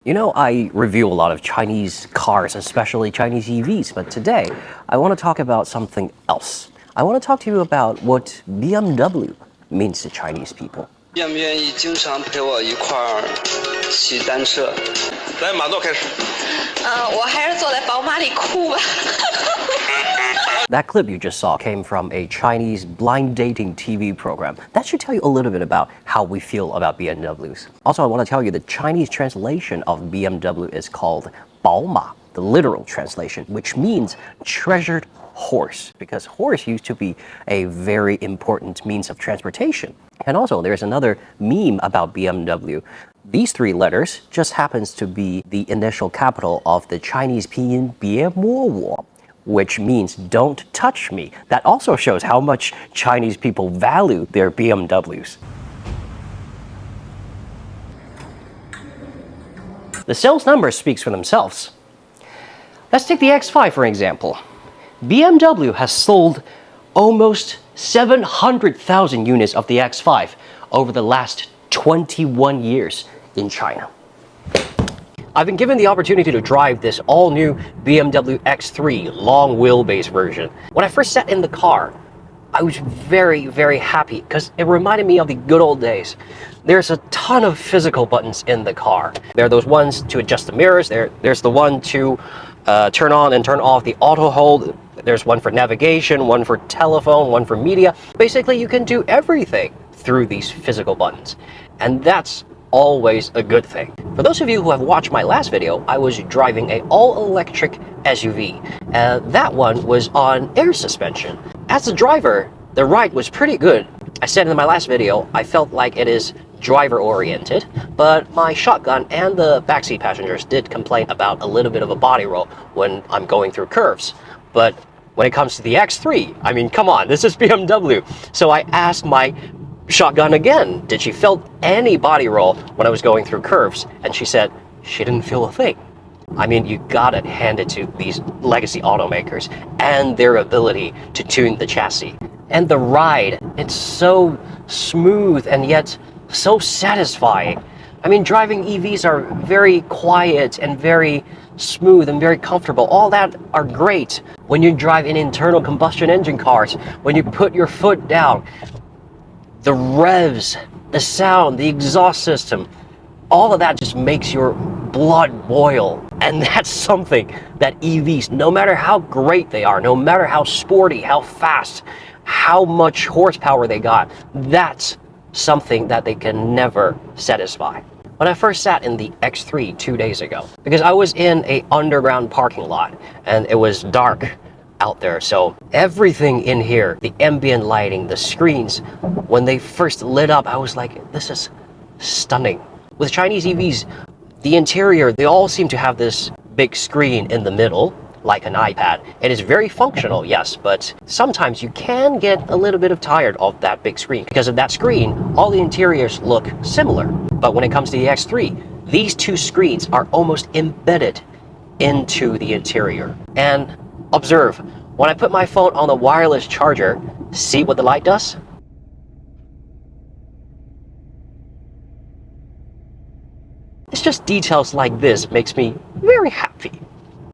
You know, I review a lot of Chinese cars, especially Chinese EVs, but today I want to talk about something else. I want to talk to you about what BMW means to Chinese people. 愿不愿意经常陪我一块儿骑单车？来，马诺开始。我还是坐在宝马里哭吧。That clip you just saw came from a Chinese blind dating TV program. That should tell you a little bit about how we feel about BMWs. Also, I want to tell you the Chinese translation of BMW is called 宝马, the literal translation, which means treasured horse, because horse used to be a very important means of transportation. And also, there's another meme about BMW. These three letters just happens to be the initial capital of the Chinese pinyin 别摸我, which means don't touch me. That also shows how much Chinese people value their BMWs. The sales numbers speaks for themselves. Let's take the X5 for example. BMW has sold almost 700,000 units of the X5 over the last 21 years in China. I've been given the opportunity to drive this all-new BMW X3 long wheelbase version. When I first sat in the car, I was very, very happy because it reminded me of the good old days. There's a ton of physical buttons in the car. There are those ones to adjust the mirrors. There's the one to turn on and turn off the auto hold. There's one for navigation, one for telephone, one for media. Basically, you can do everything through these physical buttons. And that's always a good thing. For those of you who have watched my last video, I was driving an all-electric SUV. That one was on air suspension. As a driver, the ride was pretty good. I said in my last video, I felt like it is driver-oriented, but my shotgun and the backseat passengers did complain about a little bit of a body roll when I'm going through curves. But when it comes to the X3, I mean, come on, this is BMW. So I asked my shotgun again, did she feel any body roll when I was going through curves? And she said she didn't feel a thing. I mean, you gotta hand it to these legacy automakers and their ability to tune the chassis. And the ride, it's so smooth and yet so satisfying. I mean, driving EVs are very quiet and very smooth and very comfortable. All that are great when you drive in internal combustion engine cars, when you put your foot down. The revs, the sound, the exhaust system, all of that just makes your blood boil. And that's something that EVs, no matter how great they are, no matter how sporty, how fast, how much horsepower they got, that's something that they can never satisfy. When I first sat in the X3 2 days ago, because I was in an underground parking lot and it was dark out there, so everything in here, the ambient lighting, the screens, when they first lit up, I was like, this is stunning. With Chinese EVs, the interior, they all seem to have this big screen in the middle, like an iPad. It is very functional, yes, but sometimes you can get a little bit tired of that big screen. Because of that screen, all the interiors look similar. But when it comes to the X3, these two screens are almost embedded into the interior. And observe, when I put my phone on the wireless charger, see what the light does? It's just details like this makes me very happy.